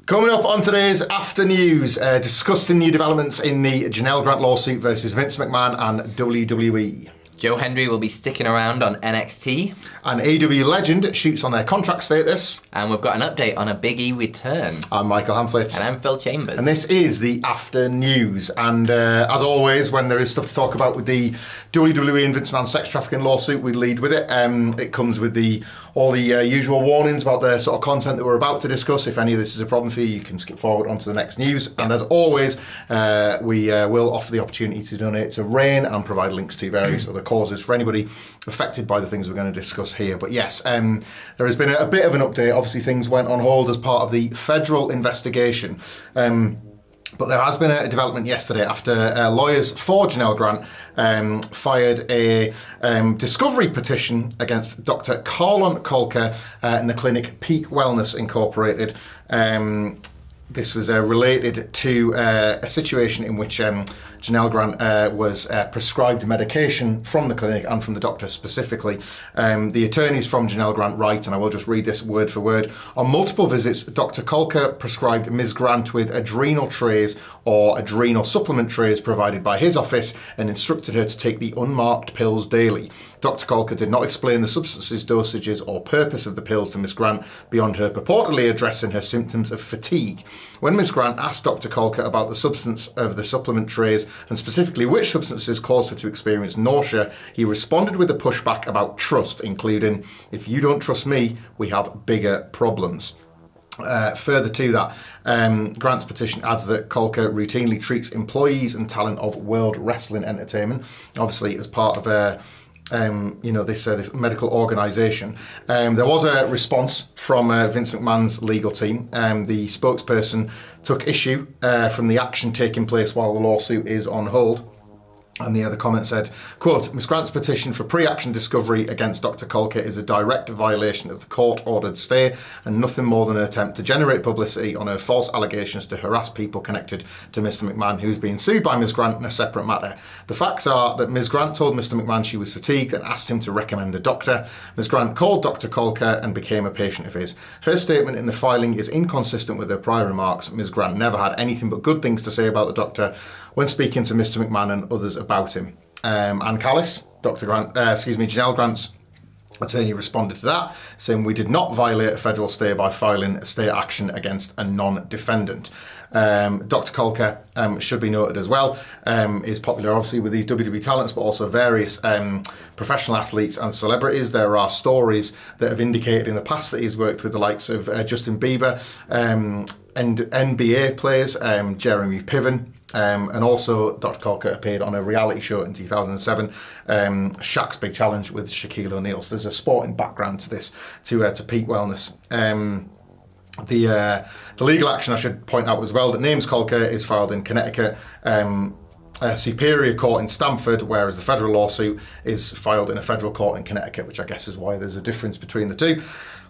Coming up on today's After News, discussing new developments in the Janel Grant lawsuit versus Vince McMahon and WWE. Joe Hendry will be sticking around on NXT. An AEW legend shoots on their contract status. And we've got an update on a Big E return. I'm Michael Hamflett. And I'm Phil Chambers. And this is the After News. And as always, when there is stuff to talk about with the WWE and Vince McMahon sex trafficking lawsuit, we lead with it. It comes with all the usual warnings about the sort of content that we're about to discuss. If any of this is a problem for you, you can skip forward onto the next news. And as always, we will offer the opportunity to donate to RAIN and provide links to various other causes for anybody affected by the things we're going to discuss here. But yes, there has been a bit of an update. Obviously, things went on hold as part of the federal investigation. But there has been a development yesterday after lawyers for Janel Grant fired a discovery petition against Dr. Carlon Kolker and the clinic Peak Wellness Incorporated. This was related to a situation in which Janel Grant was prescribed medication from the clinic and from the doctor specifically. The attorneys from Janel Grant write, and I will just read this word for word, on multiple visits, Dr. Kolker prescribed Ms. Grant with adrenal trays or adrenal supplement trays provided by his office and instructed her to take the unmarked pills daily. Dr. Kolker did not explain the substances, dosages or purpose of the pills to Ms. Grant beyond her purportedly addressing her symptoms of fatigue. When Ms. Grant asked Dr. Kolker about the substance of the supplement trays and specifically which substances caused her to experience nausea, he responded with a pushback about trust, including, "If you don't trust me, we have bigger problems." Further to that, Grant's petition adds that Kolker routinely treats employees and talent of World Wrestling Entertainment, obviously as part of this medical organisation. There was a response from Vince McMahon's legal team. The spokesperson took issue from the action taking place while the lawsuit is on hold. And the other comment said, quote, "Ms. Grant's petition for pre-action discovery against Dr. Kolker is a direct violation of the court-ordered stay and nothing more than an attempt to generate publicity on her false allegations to harass people connected to Mr. McMahon, who's being sued by Ms. Grant in a separate matter. The facts are that Ms. Grant told Mr. McMahon she was fatigued and asked him to recommend a doctor. Ms. Grant called Dr. Kolker and became a patient of his. Her statement in the filing is inconsistent with her prior remarks. Ms. Grant never had anything but good things to say about the doctor when speaking to Mr. McMahon and others about him." Ann Callis, Janel Grant's attorney, responded to that, saying, "We did not violate a federal stay by filing a stay action against a non-defendant." Dr. Kolker, should be noted as well, is popular obviously with these WWE talents, but also various professional athletes and celebrities. There are stories that have indicated in the past that he's worked with the likes of Justin Bieber and NBA players, Jeremy Piven. And also, Dr. Kolker appeared on a reality show in 2007, Shaq's Big Challenge with Shaquille O'Neal. So there's a sporting background to this, to Peak Wellness. The legal action, I should point out as well, that names Kolker is filed in Connecticut, Superior Court in Stamford, whereas the federal lawsuit is filed in a federal court in Connecticut, which I guess is why there's a difference between the two.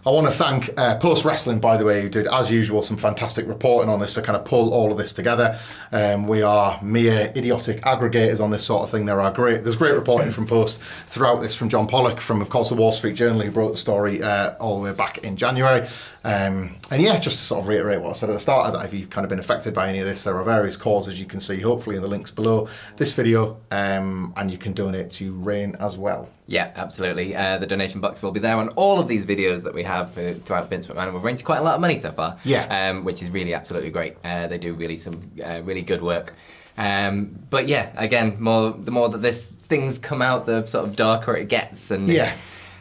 I want to thank Post Wrestling, by the way, who did, as usual, some fantastic reporting on this to kind of pull all of this together. We are mere idiotic aggregators on this sort of thing. There's great reporting from Post throughout this, from John Pollock, from, of course, the Wall Street Journal, who wrote the story all the way back in January. And yeah, just to sort of reiterate what I said at the start of that, if you've kind of been affected by any of this, there are various causes you can see, hopefully in the links below this video, and you can donate to RAIN as well. Yeah, absolutely. The donation box will be there on all of these videos that we have throughout Vince McMahon. We've raised quite a lot of money so far, which is really absolutely great. They do some really good work. But yeah, again, the more that things come out, the sort of darker it gets. And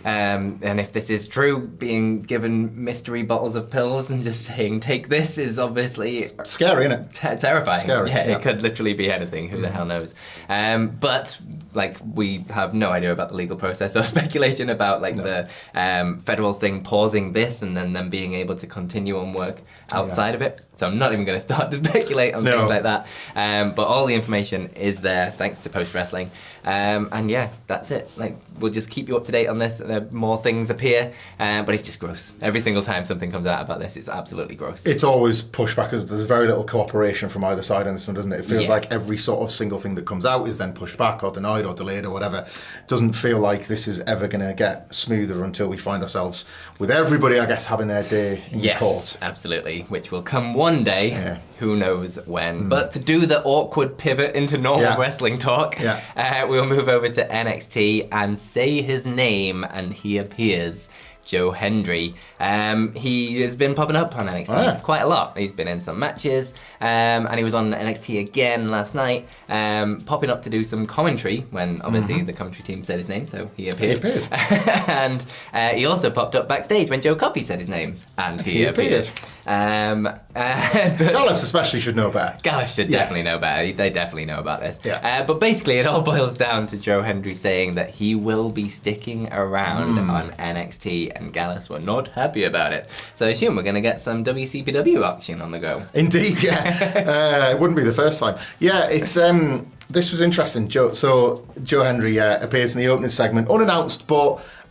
and if this is true, being given mystery bottles of pills and just saying, take this, is obviously... scary, isn't it? Terrifying. Scary, yeah, it could literally be anything. Who the hell knows? But, we have no idea about the legal process or speculation about, the federal thing pausing this and then them being able to continue on work outside of it. So I'm not even going to start to speculate on things like that. But all the information is there, thanks to Post Wrestling. And yeah, that's it. We'll just keep you up to date on this. More things appear, but it's just gross. Every single time something comes out about this, it's absolutely gross. It's always pushback, because there's very little cooperation from either side on this one, doesn't it? It feels like every sort of single thing that comes out is then pushed back or denied or delayed or whatever. Doesn't feel like this is ever going to get smoother until we find ourselves with everybody, I guess, having their day in court. Yes, absolutely, which will come one day. Yeah. Who knows when. But to do the awkward pivot into normal wrestling talk, we'll move over to NXT and say his name, and he appears. Joe Hendry. He has been popping up on NXT quite a lot. He's been in some matches, and he was on NXT again last night, popping up to do some commentary when obviously the commentary team said his name, so he appeared. And he also popped up backstage when Joe Coffey said his name, and he appeared. Gallus especially should know better. Gallus should definitely know better. They definitely know about this. But basically it all boils down to Joe Hendry saying that he will be sticking around on NXT, and Gallus were not happy about it. So I assume we're going to get some WCPW action on the go. Indeed, it wouldn't be the first time. Yeah, it's this was interesting. Joe Hendry appears in the opening segment, unannounced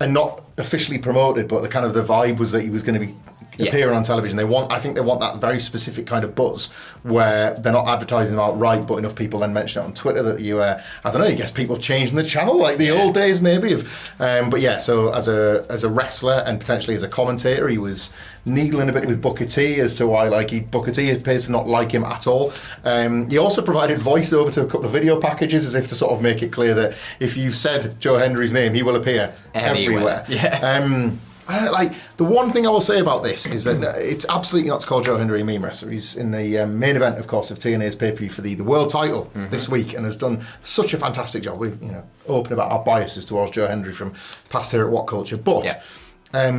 and not officially promoted, but the vibe was that he was going to be appearing on television. I think they want that very specific kind of buzz where they're not advertising outright, but enough people then mention it on Twitter that you, I don't know, you guess people changing the channel like the old days maybe. So as a wrestler and potentially as a commentator, he was needling a bit with Booker T as to why Booker T appears to not like him at all. He also provided voiceover to a couple of video packages as if to sort of make it clear that if you've said Joe Hendry's name, he will appear everywhere. The one thing I will say about this is that it's absolutely not to call Joe Hendry a meme wrestler. He's in the main event, of course, of TNA's pay-per-view for the world title this week, and has done such a fantastic job. We're open about our biases towards Joe Hendry from past here at What Culture, but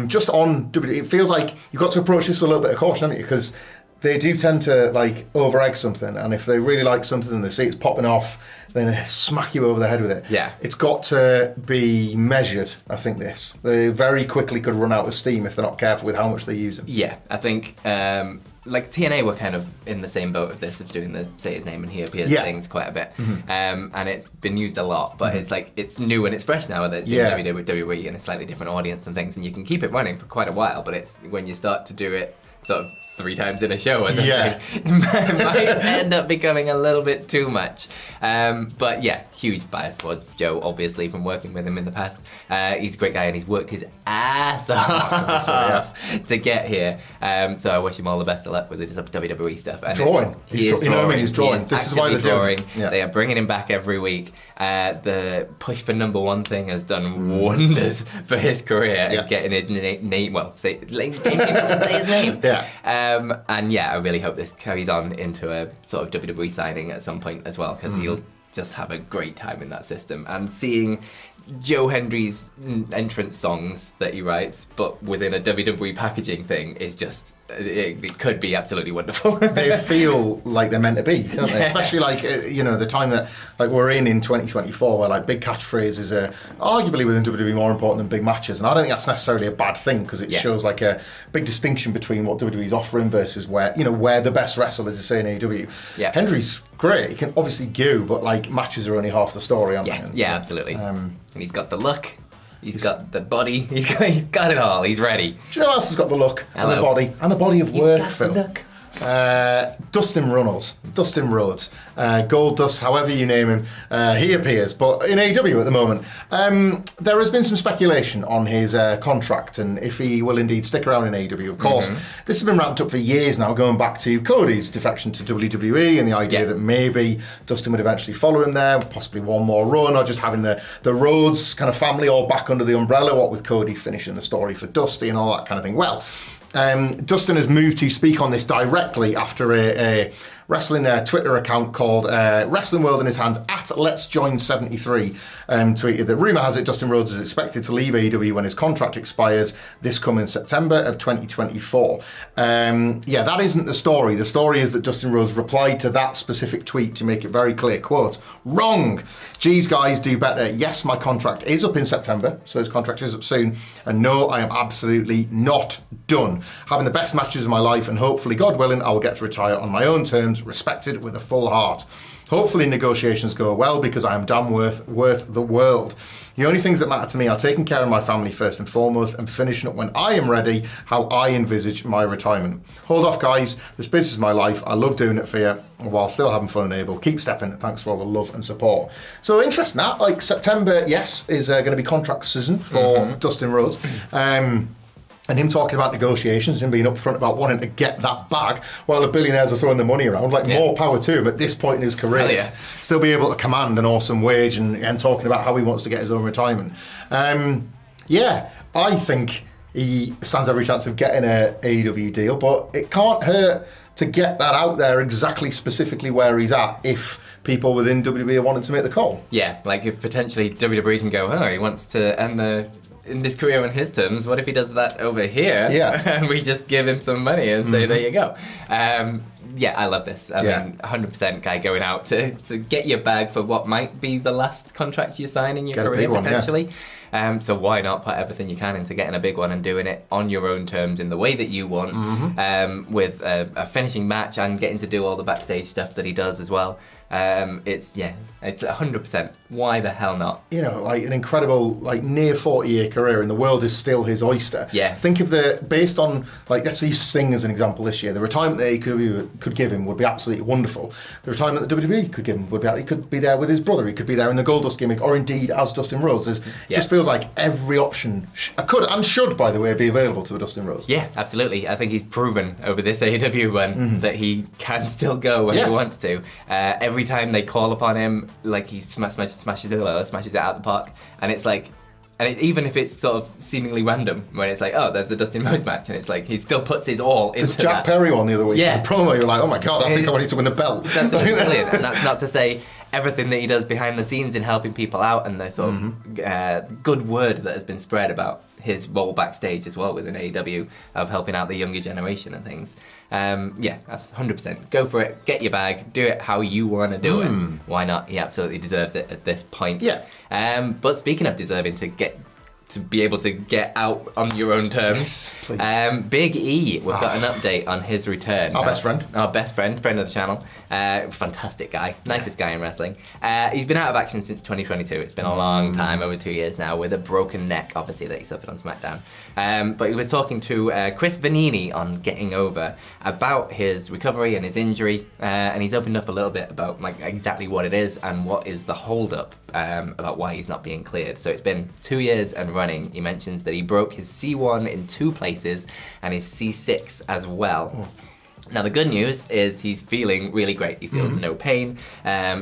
just on WWE, it feels like you've got to approach this with a little bit of caution, haven't you? Because they do tend to over-egg something, and if they really like something and they see it's popping off, then they smack you over the head with it. Yeah. It's got to be measured, I think, this. They very quickly could run out of steam if they're not careful with how much they use them. Yeah, I think TNA were kind of in the same boat of this, of doing the say his name and he appears things quite a bit. And it's been used a lot, but it's new and it's fresh now that it's in WWE and a slightly different audience and things, and you can keep it running for quite a while, but it's when you start to do it sort of 3 times in a show or something, it might end up becoming a little bit too much. But yeah, huge bias towards Joe, obviously, from working with him in the past. He's a great guy and he's worked his ass off to get here. So I wish him all the best of luck with the WWE stuff. And drawing. He's drawing. This is why they're drawing. They are bringing him back every week. The push for #1 thing has done wonders for his career and getting his name, getting people to say his name. And I really hope this carries on into a sort of WWE signing at some point as well, because he'll just have a great time in that system. And seeing Joe Hendry's entrance songs that he writes, but within a WWE packaging thing, is just, it could be absolutely wonderful. They feel like they're meant to be, don't they? Especially the time that we're in 2024, where big catchphrases are arguably within WWE more important than big matches, and I don't think that's necessarily a bad thing, because it shows a big distinction between what WWE's offering versus where the best wrestlers are saying AEW. Hendry's great, he can obviously go, but matches are only half the story, aren't they? Yeah, absolutely. And he's got the look, he's got the body, he's got it all, he's ready. Do you know who else has got the look and the body and the body of work, Phil? Dustin Rhodes, Gold Dust, however you name him, he appears, but in AEW at the moment. There has been some speculation on his contract and if he will indeed stick around in AEW. Of course, this has been ramped up for years now, going back to Cody's defection to WWE and the idea that maybe Dustin would eventually follow him there, possibly one more run, or just having the Rhodes kind of family all back under the umbrella, what with Cody finishing the story for Dusty and all that kind of thing. Well, Dustin has moved to speak on this directly after a wrestling Twitter account called Wrestling World in His Hands at Let's Join 73 tweeted that rumour has it Dustin Rhodes is expected to leave AEW when his contract expires this coming September of 2024. That isn't the story. The story is that Dustin Rhodes replied to that specific tweet to make it very clear, quote, "Wrong. Geez, guys, do better. Yes, my contract is up in September, so his contract is up soon. And no, I am absolutely not done. Having the best matches of my life, and hopefully, God willing, I will get to retire on my own terms terms, respected with a full heart. Hopefully negotiations go well because I am damn worth the world. The only things that matter to me are taking care of my family first and foremost and finishing up when I am ready how I envisage my retirement. Hold off, guys. This business is my life. I love doing it for you while still having fun and able. Keep stepping. Thanks for all the love and support. So interesting that. Like September, yes, is going to be contract season for Dustin Rhodes. And him talking about negotiations and being upfront about wanting to get that bag while the billionaires are throwing the money around. Like, more power to him at this point in his career. Yeah. Still be able to command an awesome wage and talking about how he wants to get his own retirement. I think he stands every chance of getting a AEW deal, but it can't hurt to get that out there exactly specifically where he's at if people within WWE are wanting to make the call. Yeah, like if potentially WWE can go, he wants to end in this career on his terms, what if he does that over here? Yeah. And we just give him some money and say, there you go. I love this. I mean, 100% guy going out to get your bag for what might be the last contract you sign in your career, potentially. So why not put everything you can into getting a big one and doing it on your own terms in the way that you want, with a finishing match and getting to do all the backstage stuff that he does as well. It's 100%. Why the hell not? You know, like an incredible, like near 40-year career, and the world is still his oyster. Yeah. Think of based on, like, let's use Sting as an example this year. The retirement that he could give him would be absolutely wonderful. The retirement that WWE could give him would be, he could be there with his brother. He could be there in the Goldust gimmick, or indeed as Dustin Rhodes. It just feels like every option could and should, by the way, be available to a Dustin Rhodes. Yeah, absolutely. I think he's proven over this AEW run that he can still go when he wants to. Every time they call upon him, like, he smashes it out the park, and it's like, even if it's sort of seemingly random, when it's like, there's a Dustin Rhodes match, and it's like he still puts his all into the Jack Perry one the other week. Yeah, the promo, you're like, oh my god, I think I need to win the belt. That's brilliant, and that's not to say everything that he does behind the scenes in helping people out, and the sort of good word that has been spread about his role backstage as well within AEW of helping out the younger generation and things. 100%. Go for it. Get your bag. Do it how you want to do it. Why not? He absolutely deserves it at this point. Yeah. But speaking of deserving to be able to get out on your own terms. Yes, Big E, we've got an update on his return. Our best friend of the channel. Fantastic guy, nicest guy in wrestling. He's been out of action since 2022. It's been a long time, over 2 years now, with a broken neck, obviously, that he suffered on SmackDown. But he was talking to Chris Vanini on Getting Over about his recovery and his injury, and he's opened up a little bit about like exactly what it is and what is the hold-up about why he's not being cleared. So it's been 2 years and running. He mentions that he broke his C1 in 2 places and his C6 as well. Now, the good news is he's feeling really great. He feels no pain.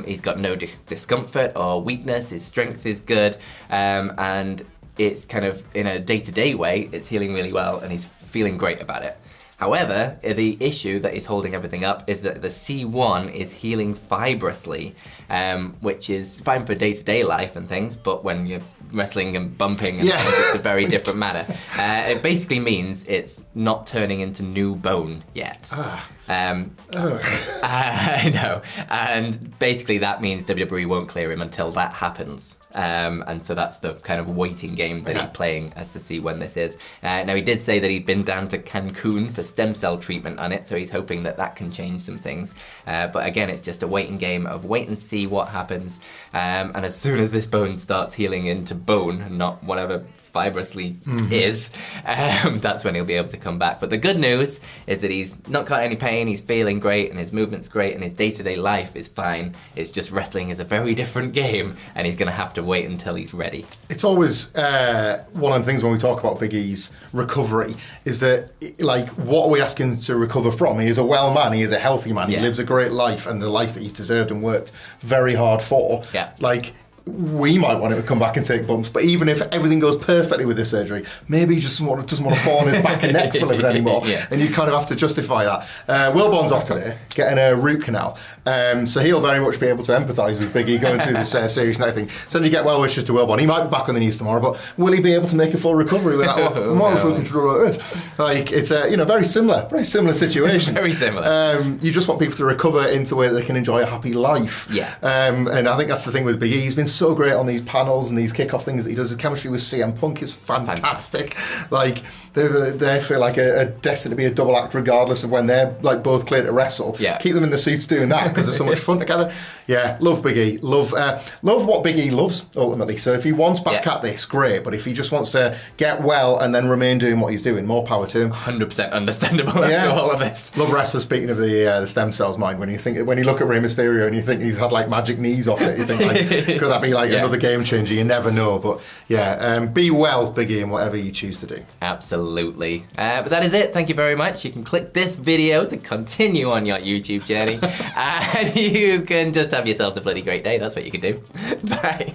He's got no discomfort or weakness. His strength is good. And it's kind of, in a day-to-day way, it's healing really well, and he's feeling great about it. However, the issue that is holding everything up is that the C1 is healing fibrously, which is fine for day-to-day life and things, but when you're wrestling and bumping and things, it's a very different matter. It basically means it's not turning into new bone yet. I know. And basically that means WWE won't clear him until that happens. And so that's the kind of waiting game that he's playing as to see when this is. Now, he did say that he'd been down to Cancun for stem cell treatment on it, so he's hoping that that can change some things. But again, it's just a waiting game of wait and see what happens. And as soon as this bone starts healing into bone, not whatever fibrously is, that's when he'll be able to come back. But the good news is that he's not got any pain, he's feeling great, and his movement's great, and his day-to-day life is fine. It's just wrestling is a very different game, and he's going to have to wait until he's ready. It's always one of the things when we talk about Big E's recovery is that, like, what are we asking to recover from? He is a well man, he is a healthy man, he lives a great life, and the life that he's deserved and worked very hard for. Like, we might want him to come back and take bumps, but even if everything goes perfectly with this surgery, maybe he just doesn't want to fall on his back and neck for a living anymore, and you kind of have to justify that. Will Bond's off today, getting a root canal, so he'll very much be able to empathise with Big E going through this series and everything. Send you get well wishes to Will Bond. He might be back on the news tomorrow, but will he be able to make a full recovery with that? Like, it's a very similar situation. Very similar. You just want people to recover into a way that they can enjoy a happy life. And I think that's the thing with Big E. He's been so great on these panels and these kickoff things that he does. The chemistry with CM Punk is fantastic. Like they feel like a destined to be a double act regardless of when they're like both clear to wrestle. Yeah. Keep them in the suits doing that because they're so much fun together. Yeah, love Big E. Love what Big E loves ultimately. So if he wants back at this, great. But if he just wants to get well and then remain doing what he's doing, more power to him. 100% understandable after all of this. Love wrestlers. Speaking of the stem cells, mind when you look at Rey Mysterio and you think he's had like magic knees off it, you think like could that be like another game changer? You never know. But yeah, be well, Big E, in whatever you choose to do. Absolutely. But that is it. Thank you very much. You can click this video to continue on your YouTube journey, and you can just have yourselves a bloody great day. That's what you can do. Bye.